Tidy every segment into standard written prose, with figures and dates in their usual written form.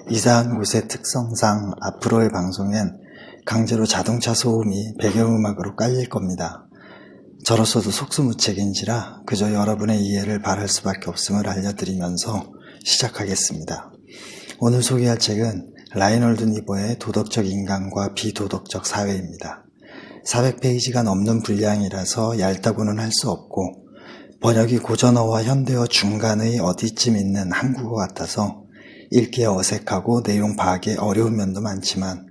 이사한 곳의 특성상 앞으로의 방송엔 강제로 자동차 소음이 배경음악으로 깔릴 겁니다. 저로서도 속수무책인지라 그저 여러분의 이해를 바랄 수밖에 없음을 알려드리면서 시작하겠습니다. 오늘 소개할 책은 라이놀드 니버의 도덕적 인간과 비도덕적 사회입니다. 400페이지가 넘는 분량이라서 얇다고는 할 수 없고 번역이 고전어와 현대어 중간의 어디쯤 있는 한국어 같아서 읽기에 어색하고 내용 파악에 어려운 면도 많지만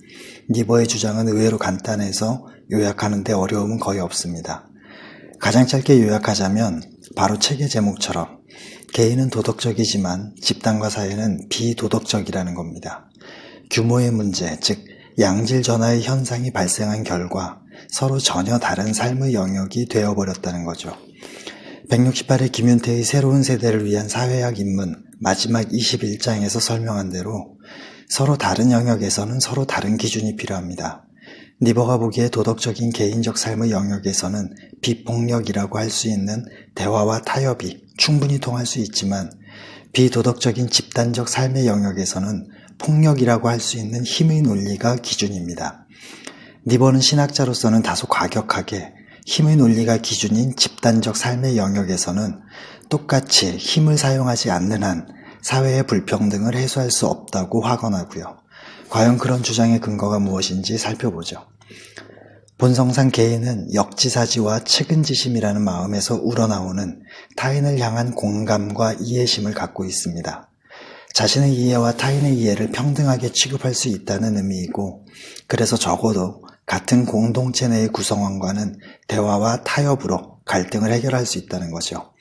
니버의 주장은 의외로 간단해서 요약하는 데 어려움은 거의 없습니다. 가장 짧게 요약하자면 바로 책의 제목처럼 개인은 도덕적이지만 집단과 사회는 비도덕적이라는 겁니다. 규모의 문제, 즉 양질 전화의 현상이 발생한 결과 서로 전혀 다른 삶의 영역이 되어버렸다는 거죠. 168회 김윤태의 새로운 세대를 위한 사회학 입문 마지막 21장에서 설명한 대로 서로 다른 영역에서는 서로 다른 기준이 필요합니다. 니버가 보기에 도덕적인 개인적 삶의 영역에서는 비폭력이라고 할 수 있는 대화와 타협이 충분히 통할 수 있지만 비도덕적인 집단적 삶의 영역에서는 폭력이라고 할 수 있는 힘의 논리가 기준입니다. 니버는 신학자로서는 다소 과격하게 힘의 논리가 기준인 집단적 삶의 영역에서는 똑같이 힘을 사용하지 않는 한 사회의 불평등을 해소할 수 없다고 확언하고요. 과연 그런 주장의 근거가 무엇인지 살펴보죠. 본성상 개인은 역지사지와 측은지심이라는 마음에서 우러나오는 타인을 향한 공감과 이해심을 갖고 있습니다. 자신의 이해와 타인의 이해를 평등하게 취급할 수 있다는 의미이고, 그래서 적어도 같은 공동체 내의 구성원과는 대화와 타협으로 갈등을 해결할 수 있다는 거죠.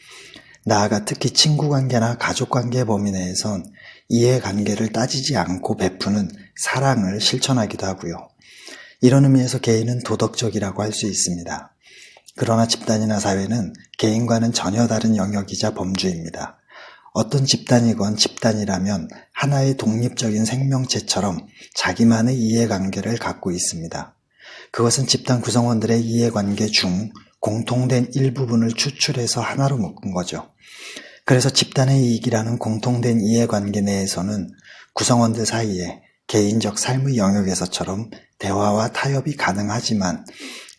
나아가 특히 친구관계나 가족관계 범위 내에선 이해관계를 따지지 않고 베푸는 사랑을 실천하기도 하고요. 이런 의미에서 개인은 도덕적이라고 할 수 있습니다. 그러나 집단이나 사회는 개인과는 전혀 다른 영역이자 범주입니다. 어떤 집단이건 집단이라면 하나의 독립적인 생명체처럼 자기만의 이해관계를 갖고 있습니다. 그것은 집단 구성원들의 이해관계 중 공통된 일부분을 추출해서 하나로 묶은 거죠. 그래서 집단의 이익이라는 공통된 이해관계 내에서는 구성원들 사이에 개인적 삶의 영역에서처럼 대화와 타협이 가능하지만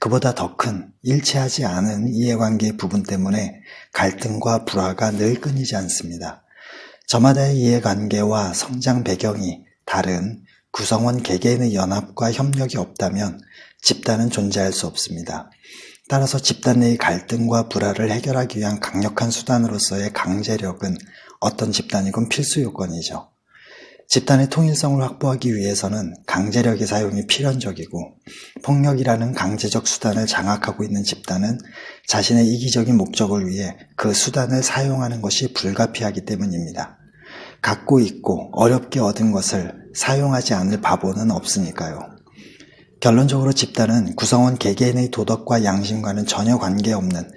그보다 더 큰 일치하지 않은 이해관계의 부분 때문에 갈등과 불화가 늘 끊이지 않습니다. 저마다의 이해관계와 성장 배경이 다른 구성원 개개인의 연합과 협력이 없다면 집단은 존재할 수 없습니다. 따라서 집단 내의 갈등과 불화를 해결하기 위한 강력한 수단으로서의 강제력은 어떤 집단이건 필수 요건이죠. 집단의 통일성을 확보하기 위해서는 강제력의 사용이 필연적이고 폭력이라는 강제적 수단을 장악하고 있는 집단은 자신의 이기적인 목적을 위해 그 수단을 사용하는 것이 불가피하기 때문입니다. 갖고 있고 어렵게 얻은 것을 사용하지 않을 바보는 없으니까요. 결론적으로 집단은 구성원 개개인의 도덕과 양심과는 전혀 관계없는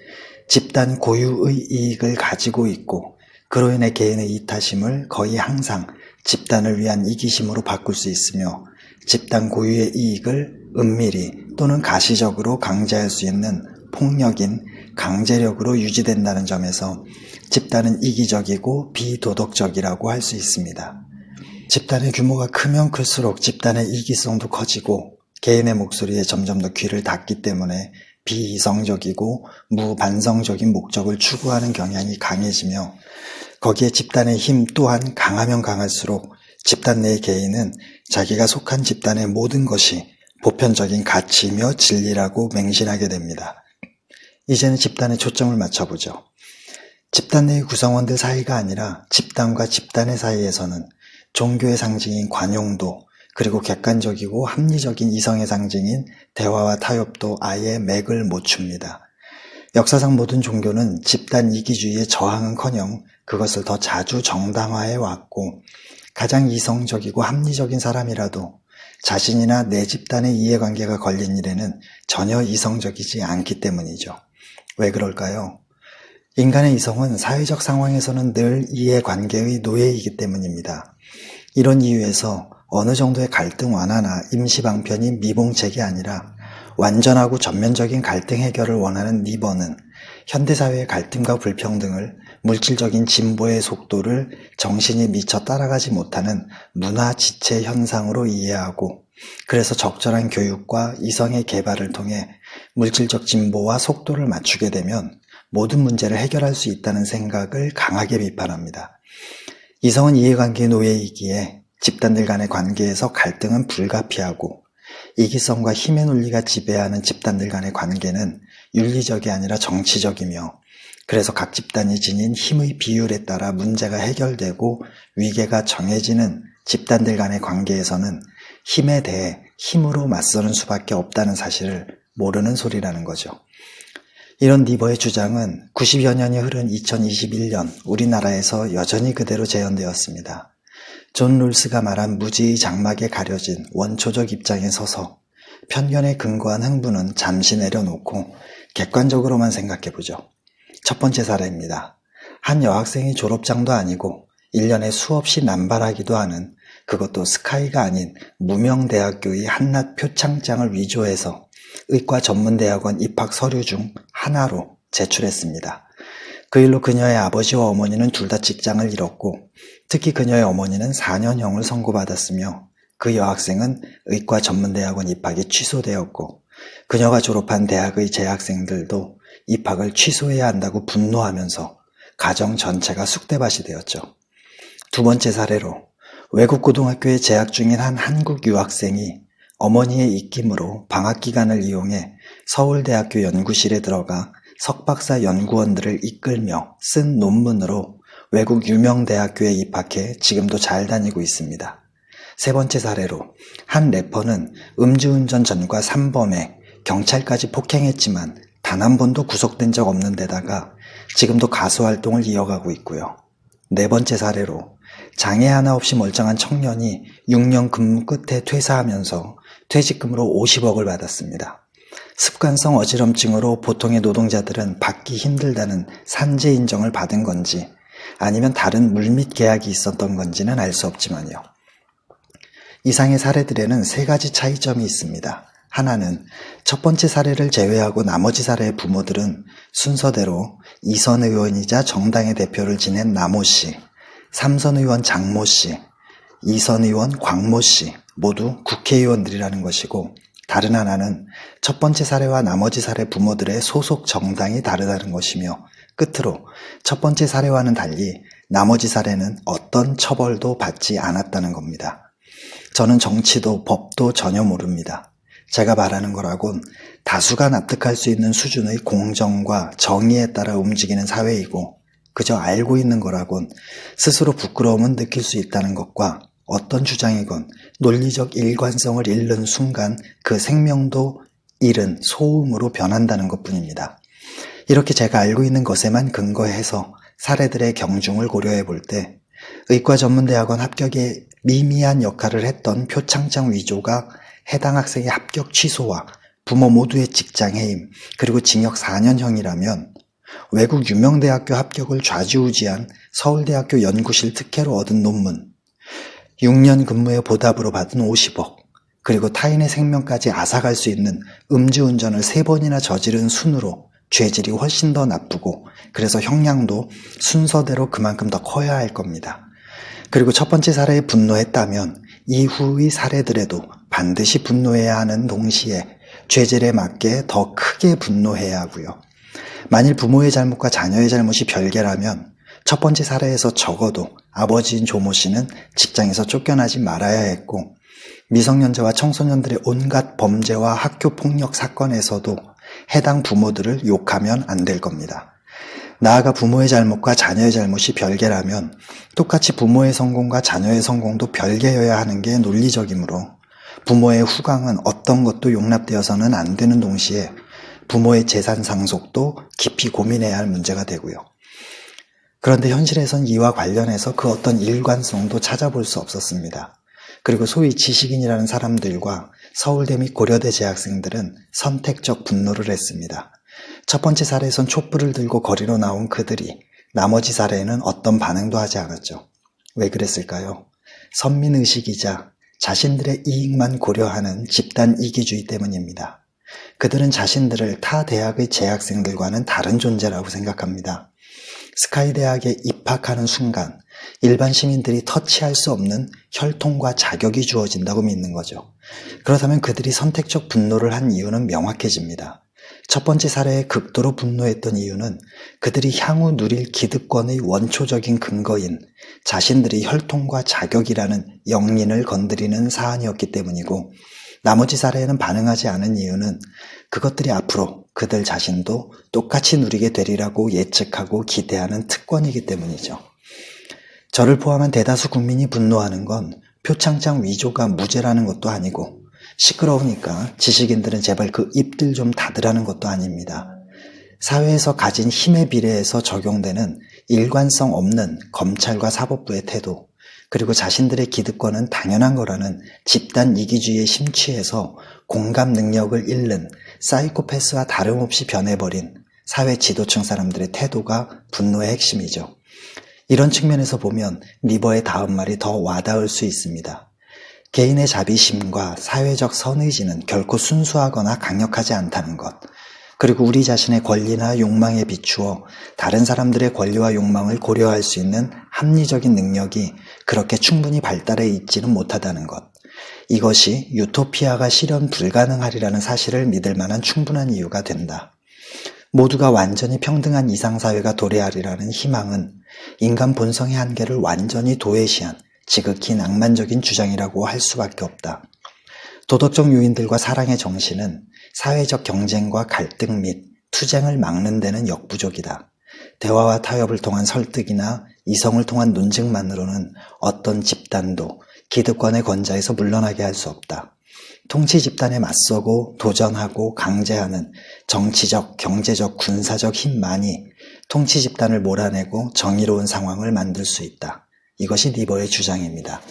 집단 고유의 이익을 가지고 있고 그로 인해 개인의 이타심을 거의 항상 집단을 위한 이기심으로 바꿀 수 있으며 집단 고유의 이익을 은밀히 또는 가시적으로 강제할 수 있는 폭력인 강제력으로 유지된다는 점에서 집단은 이기적이고 비도덕적이라고 할 수 있습니다. 집단의 규모가 크면 클수록 집단의 이기성도 커지고 개인의 목소리에 점점 더 귀를 닫기 때문에 비이성적이고 무반성적인 목적을 추구하는 경향이 강해지며 거기에 집단의 힘 또한 강하면 강할수록 집단 내의 개인은 자기가 속한 집단의 모든 것이 보편적인 가치이며 진리라고 맹신하게 됩니다. 이제는 집단에 초점을 맞춰보죠. 집단 내의 구성원들 사이가 아니라 집단과 집단의 사이에서는 종교의 상징인 관용도 그리고 객관적이고 합리적인 이성의 상징인 대화와 타협도 아예 맥을 못 춥니다. 역사상 모든 종교는 집단 이기주의에 저항은커녕 그것을 더 자주 정당화해 왔고 가장 이성적이고 합리적인 사람이라도 자신이나 내 집단의 이해관계가 걸린 일에는 전혀 이성적이지 않기 때문이죠. 왜 그럴까요? 인간의 이성은 사회적 상황에서는 늘 이해관계의 노예이기 때문입니다. 이런 이유에서 어느 정도의 갈등 완화나 임시 방편이 미봉책이 아니라 완전하고 전면적인 갈등 해결을 원하는 니버는 현대사회의 갈등과 불평등을 물질적인 진보의 속도를 정신이 미처 따라가지 못하는 문화 지체 현상으로 이해하고, 그래서 적절한 교육과 이성의 개발을 통해 물질적 진보와 속도를 맞추게 되면 모든 문제를 해결할 수 있다는 생각을 강하게 비판합니다. 이성은 이해관계의 노예이기에 집단들 간의 관계에서 갈등은 불가피하고, 이기성과 힘의 논리가 지배하는 집단들 간의 관계는 윤리적이 아니라 정치적이며, 그래서 각 집단이 지닌 힘의 비율에 따라 문제가 해결되고 위계가 정해지는 집단들 간의 관계에서는 힘에 대해 힘으로 맞서는 수밖에 없다는 사실을 모르는 소리라는 거죠. 이런 니버의 주장은 90여 년이 흐른 2021년 우리나라에서 여전히 그대로 재현되었습니다. 존 롤스가 말한 무지의 장막에 가려진 원초적 입장에 서서 편견에 근거한 흥분은 잠시 내려놓고 객관적으로만 생각해보죠. 첫 번째 사례입니다. 한 여학생이 졸업장도 아니고 1년에 수없이 남발하기도 하는, 그것도 스카이가 아닌 무명대학교의 한낱 표창장을 위조해서 의과 전문대학원 입학 서류 중 하나로 제출했습니다. 그 일로 그녀의 아버지와 어머니는 둘 다 직장을 잃었고, 특히 그녀의 어머니는 4년형을 선고받았으며, 그 여학생은 의과 전문대학원 입학이 취소되었고, 그녀가 졸업한 대학의 재학생들도 입학을 취소해야 한다고 분노하면서 가정 전체가 쑥대밭이 되었죠. 두 번째 사례로, 외국 고등학교에 재학 중인 한 한국 유학생이 어머니의 입김으로 방학 기간을 이용해 서울대학교 연구실에 들어가 석박사 연구원들을 이끌며 쓴 논문으로 외국 유명 대학교에 입학해 지금도 잘 다니고 있습니다. 세 번째 사례로, 한 래퍼는 음주운전 전과 산범에 경찰까지 폭행했지만 단 한 번도 구속된 적 없는 데다가 지금도 가수 활동을 이어가고 있고요. 네 번째 사례로, 장애 하나 없이 멀쩡한 청년이 6년 근무 끝에 퇴사하면서 퇴직금으로 50억을 받았습니다. 습관성 어지럼증으로 보통의 노동자들은 받기 힘들다는 산재 인정을 받은 건지 아니면 다른 물밑 계약이 있었던 건지는 알 수 없지만요. 이상의 사례들에는 세 가지 차이점이 있습니다. 하나는 첫 번째 사례를 제외하고 나머지 사례의 부모들은 순서대로 2선 의원이자 정당의 대표를 지낸 남모 씨, 3선 의원 장모 씨, 2선 의원 광모 씨 모두 국회의원들이라는 것이고, 다른 하나는 첫 번째 사례와 나머지 사례 부모들의 소속 정당이 다르다는 것이며, 끝으로 첫 번째 사례와는 달리 나머지 사례는 어떤 처벌도 받지 않았다는 겁니다. 저는 정치도 법도 전혀 모릅니다. 제가 말하는 거라곤 다수가 납득할 수 있는 수준의 공정과 정의에 따라 움직이는 사회이고, 그저 알고 있는 거라곤 스스로 부끄러움은 느낄 수 있다는 것과, 어떤 주장이건 논리적 일관성을 잃는 순간 그 생명도 잃은 소음으로 변한다는 것뿐입니다. 이렇게 제가 알고 있는 것에만 근거해서 사례들의 경중을 고려해 볼 때, 의과전문대학원 합격에 미미한 역할을 했던 표창장 위조가 해당 학생의 합격 취소와 부모 모두의 직장 해임, 그리고 징역 4년형이라면 외국 유명대학교 합격을 좌지우지한 서울대학교 연구실 특혜로 얻은 논문, 6년 근무의 보답으로 받은 50억, 그리고 타인의 생명까지 앗아갈 수 있는 음주운전을 3번이나 저지른 순으로 죄질이 훨씬 더 나쁘고, 그래서 형량도 순서대로 그만큼 더 커야 할 겁니다. 그리고 첫 번째 사례에 분노했다면 이후의 사례들에도 반드시 분노해야 하는 동시에 죄질에 맞게 더 크게 분노해야 하고요. 만일 부모의 잘못과 자녀의 잘못이 별개라면 첫 번째 사례에서 적어도 아버지인 조모 씨는 직장에서 쫓겨나지 말아야 했고, 미성년자와 청소년들의 온갖 범죄와 학교 폭력 사건에서도 해당 부모들을 욕하면 안 될 겁니다. 나아가 부모의 잘못과 자녀의 잘못이 별개라면 똑같이 부모의 성공과 자녀의 성공도 별개여야 하는 게 논리적이므로, 부모의 후광은 어떤 것도 용납되어서는 안 되는 동시에 부모의 재산 상속도 깊이 고민해야 할 문제가 되고요. 그런데 현실에선 이와 관련해서 그 어떤 일관성도 찾아볼 수 없었습니다. 그리고 소위 지식인이라는 사람들과 서울대 및 고려대 재학생들은 선택적 분노를 했습니다. 첫 번째 사례에선 촛불을 들고 거리로 나온 그들이 나머지 사례에는 어떤 반응도 하지 않았죠. 왜 그랬을까요? 선민의식이자 자신들의 이익만 고려하는 집단 이기주의 때문입니다. 그들은 자신들을 타 대학의 재학생들과는 다른 존재라고 생각합니다. 스카이 대학에 입학하는 순간 일반 시민들이 터치할 수 없는 혈통과 자격이 주어진다고 믿는 거죠. 그렇다면 그들이 선택적 분노를 한 이유는 명확해집니다. 첫 번째 사례에 극도로 분노했던 이유는 그들이 향후 누릴 기득권의 원초적인 근거인 자신들의 혈통과 자격이라는 영린을 건드리는 사안이었기 때문이고, 나머지 사례에는 반응하지 않은 이유는 그것들이 앞으로 그들 자신도 똑같이 누리게 되리라고 예측하고 기대하는 특권이기 때문이죠. 저를 포함한 대다수 국민이 분노하는 건 표창장 위조가 무죄라는 것도 아니고, 시끄러우니까 지식인들은 제발 그 입들 좀 닫으라는 것도 아닙니다. 사회에서 가진 힘에 비례해서 적용되는 일관성 없는 검찰과 사법부의 태도, 그리고 자신들의 기득권은 당연한 거라는 집단 이기주의에 심취해서 공감 능력을 잃는 사이코패스와 다름없이 변해버린 사회 지도층 사람들의 태도가 분노의 핵심이죠. 이런 측면에서 보면 니버의 다음 말이 더 와닿을 수 있습니다. 개인의 자비심과 사회적 선의지는 결코 순수하거나 강력하지 않다는 것, 그리고 우리 자신의 권리나 욕망에 비추어 다른 사람들의 권리와 욕망을 고려할 수 있는 합리적인 능력이 그렇게 충분히 발달해 있지는 못하다는 것, 이것이 유토피아가 실현 불가능하리라는 사실을 믿을 만한 충분한 이유가 된다. 모두가 완전히 평등한 이상사회가 도래하리라는 희망은 인간 본성의 한계를 완전히 도외시한 지극히 낭만적인 주장이라고 할 수밖에 없다. 도덕적 요인들과 사랑의 정신은 사회적 경쟁과 갈등 및 투쟁을 막는 데는 역부족이다. 대화와 타협을 통한 설득이나 이성을 통한 논증만으로는 어떤 집단도 기득권의 권좌에서 물러나게 할 수 없다. 통치 집단에 맞서고 도전하고 강제하는 정치적, 경제적, 군사적 힘만이 통치 집단을 몰아내고 정의로운 상황을 만들 수 있다. 이것이 니버의 주장입니다.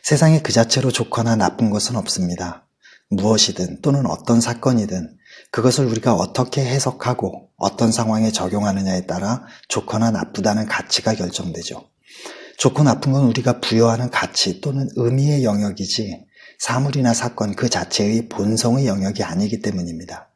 세상에 그 자체로 좋거나 나쁜 것은 없습니다. 무엇이든 또는 어떤 사건이든 그것을 우리가 어떻게 해석하고 어떤 상황에 적용하느냐에 따라 좋거나 나쁘다는 가치가 결정되죠. 좋고 나쁜 건 우리가 부여하는 가치 또는 의미의 영역이지 사물이나 사건 그 자체의 본성의 영역이 아니기 때문입니다.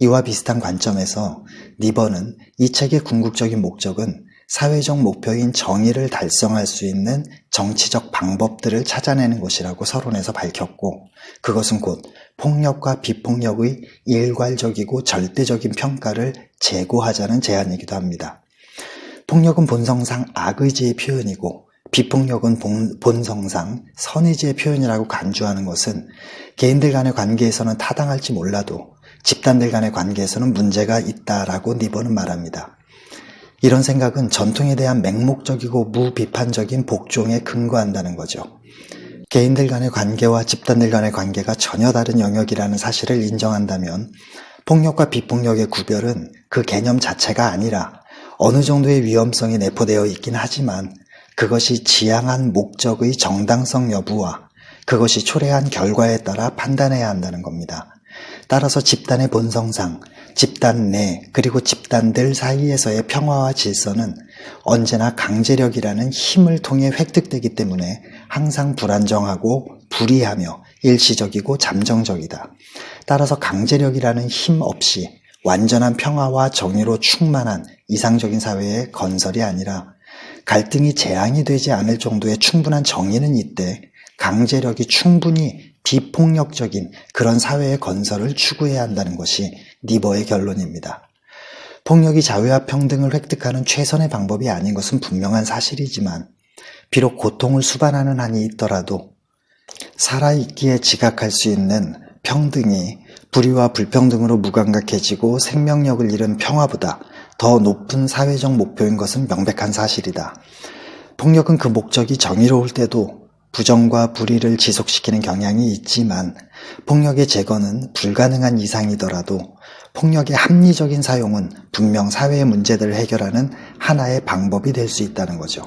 이와 비슷한 관점에서 니버는 이 책의 궁극적인 목적은 사회적 목표인 정의를 달성할 수 있는 정치적 방법들을 찾아내는 것이라고 서론에서 밝혔고, 그것은 곧 폭력과 비폭력의 일괄적이고 절대적인 평가를 제고하자는 제안이기도 합니다. 폭력은 본성상 악의지의 표현이고 비폭력은 본성상 선의지의 표현이라고 간주하는 것은 개인들 간의 관계에서는 타당할지 몰라도 집단들 간의 관계에서는 문제가 있다라고 니버는 말합니다. 이런 생각은 전통에 대한 맹목적이고 무비판적인 복종에 근거한다는 거죠. 개인들 간의 관계와 집단들 간의 관계가 전혀 다른 영역이라는 사실을 인정한다면 폭력과 비폭력의 구별은 그 개념 자체가 아니라 어느 정도의 위험성이 내포되어 있긴 하지만 그것이 지향한 목적의 정당성 여부와 그것이 초래한 결과에 따라 판단해야 한다는 겁니다. 따라서 집단의 본성상 집단 내 그리고 집단들 사이에서의 평화와 질서는 언제나 강제력이라는 힘을 통해 획득되기 때문에 항상 불안정하고 불이하며 일시적이고 잠정적이다. 따라서 강제력이라는 힘 없이 완전한 평화와 정의로 충만한 이상적인 사회의 건설이 아니라 갈등이 재앙이 되지 않을 정도의 충분한 정의는 이때 강제력이 충분히 비폭력적인 그런 사회의 건설을 추구해야 한다는 것이 니버의 결론입니다. 폭력이 자유와 평등을 획득하는 최선의 방법이 아닌 것은 분명한 사실이지만 비록 고통을 수반하는 한이 있더라도 살아있기에 지각할 수 있는 평등이 불의와 불평등으로 무감각해지고 생명력을 잃은 평화보다 더 높은 사회적 목표인 것은 명백한 사실이다. 폭력은 그 목적이 정의로울 때도 부정과 불의를 지속시키는 경향이 있지만 폭력의 제거는 불가능한 이상이더라도 폭력의 합리적인 사용은 분명 사회의 문제들을 해결하는 하나의 방법이 될 수 있다는 거죠.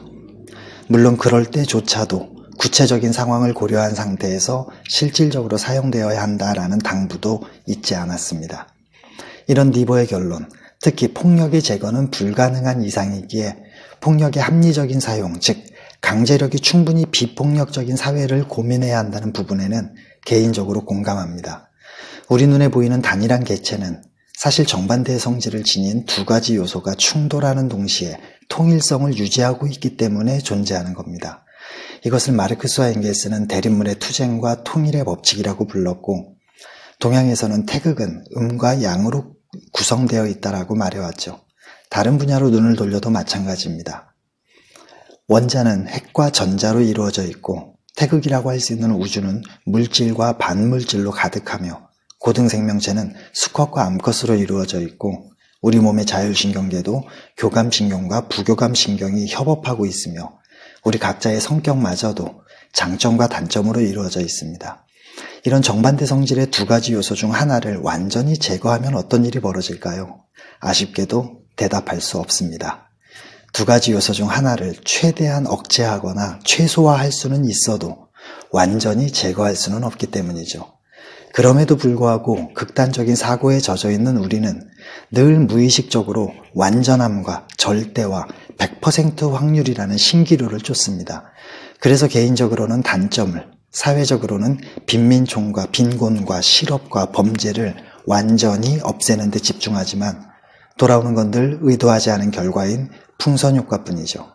물론 그럴 때조차도 구체적인 상황을 고려한 상태에서 실질적으로 사용되어야 한다라는 당부도 있지 않았습니다. 이런 니버의 결론, 특히 폭력의 제거는 불가능한 이상이기에 폭력의 합리적인 사용, 즉 강제력이 충분히 비폭력적인 사회를 고민해야 한다는 부분에는 개인적으로 공감합니다. 우리 눈에 보이는 단일한 객체는 사실 정반대의 성질을 지닌 두 가지 요소가 충돌하는 동시에 통일성을 유지하고 있기 때문에 존재하는 겁니다. 이것을 마르크스와 엥겔스는 대립물의 투쟁과 통일의 법칙이라고 불렀고, 동양에서는 태극은 음과 양으로 구성되어 있다라고 말해왔죠. 다른 분야로 눈을 돌려도 마찬가지입니다. 원자는 핵과 전자로 이루어져 있고, 태극이라고 할 수 있는 우주는 물질과 반물질로 가득하며, 고등 생명체는 수컷과 암컷으로 이루어져 있고, 우리 몸의 자율신경계도 교감신경과 부교감신경이 협업하고 있으며, 우리 각자의 성격마저도 장점과 단점으로 이루어져 있습니다. 이런 정반대 성질의 두 가지 요소 중 하나를 완전히 제거하면 어떤 일이 벌어질까요? 아쉽게도 대답할 수 없습니다. 두 가지 요소 중 하나를 최대한 억제하거나 최소화할 수는 있어도 완전히 제거할 수는 없기 때문이죠. 그럼에도 불구하고 극단적인 사고에 젖어 있는 우리는 늘 무의식적으로 완전함과 절대와 100% 확률이라는 신기루를 쫓습니다. 그래서 개인적으로는 단점을, 사회적으로는 빈민총과 빈곤과 실업과 범죄를 완전히 없애는 데 집중하지만 돌아오는 건들 의도하지 않은 결과인 풍선효과뿐이죠.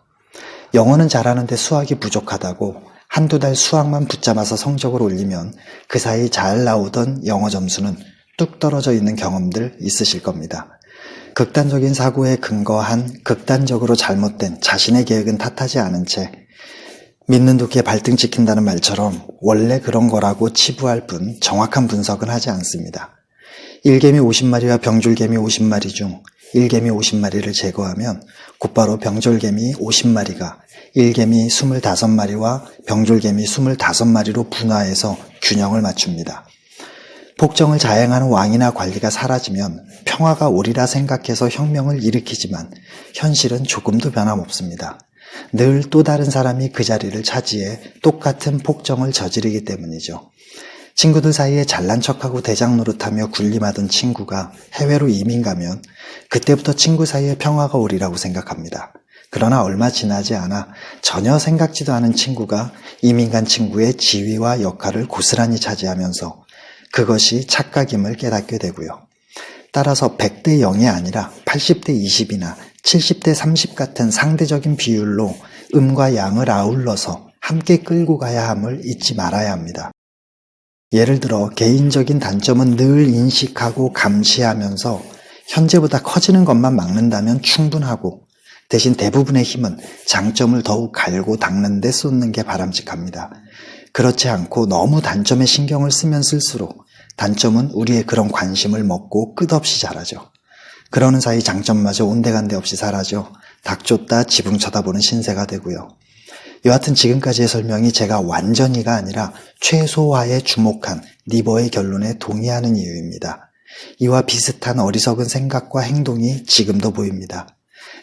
영어는 잘하는데 수학이 부족하다고 한두 달 수학만 붙잡아서 성적을 올리면 그 사이 잘 나오던 영어 점수는 뚝 떨어져 있는 경험들 있으실 겁니다. 극단적인 사고에 근거한 극단적으로 잘못된 자신의 계획은 탓하지 않은 채 믿는 도끼에 발등 찍힌다는 말처럼 원래 그런 거라고 치부할 뿐 정확한 분석은 하지 않습니다. 일개미 50마리와 병졸개미 50마리 중 일개미 50마리를 제거하면 곧바로 병졸개미 50마리가 일개미 25마리와 병졸개미 25마리로 분화해서 균형을 맞춥니다. 복정을 자행하는 왕이나 관리가 사라지면 평화가 오리라 생각해서 혁명을 일으키지만 현실은 조금도 변함없습니다. 늘 또 다른 사람이 그 자리를 차지해 똑같은 폭정을 저지르기 때문이죠. 친구들 사이에 잘난 척하고 대장 노릇하며 군림하던 친구가 해외로 이민 가면 그때부터 친구 사이에 평화가 오리라고 생각합니다. 그러나 얼마 지나지 않아 전혀 생각지도 않은 친구가 이민 간 친구의 지위와 역할을 고스란히 차지하면서 그것이 착각임을 깨닫게 되고요. 따라서 100대 0이 아니라 80대 20이나 70대 30 같은 상대적인 비율로 음과 양을 아울러서 함께 끌고 가야 함을 잊지 말아야 합니다. 예를 들어 개인적인 단점은 늘 인식하고 감시하면서 현재보다 커지는 것만 막는다면 충분하고 대신 대부분의 힘은 장점을 더욱 갈고 닦는 데 쏟는 게 바람직합니다. 그렇지 않고 너무 단점에 신경을 쓰면 쓸수록 단점은 우리의 그런 관심을 먹고 끝없이 자라죠. 그러는 사이 장점마저 온데간데 없이 사라져 닭 쫓다 지붕 쳐다보는 신세가 되고요. 여하튼 지금까지의 설명이 제가 완전히가 아니라 최소화에 주목한 니버의 결론에 동의하는 이유입니다. 이와 비슷한 어리석은 생각과 행동이 지금도 보입니다.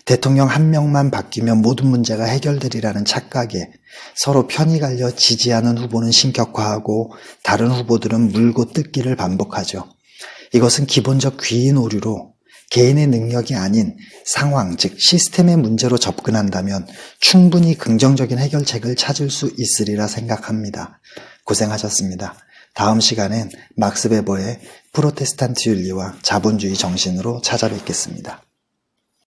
대통령 한 명만 바뀌면 모든 문제가 해결되리라는 착각에 서로 편이 갈려 지지하는 후보는 신격화하고 다른 후보들은 물고 뜯기를 반복하죠. 이것은 기본적 귀인 오류로 개인의 능력이 아닌 상황, 즉 시스템의 문제로 접근한다면 충분히 긍정적인 해결책을 찾을 수 있으리라 생각합니다. 고생하셨습니다. 다음 시간엔 막스 베버의 프로테스탄트 윤리와 자본주의 정신으로 찾아뵙겠습니다.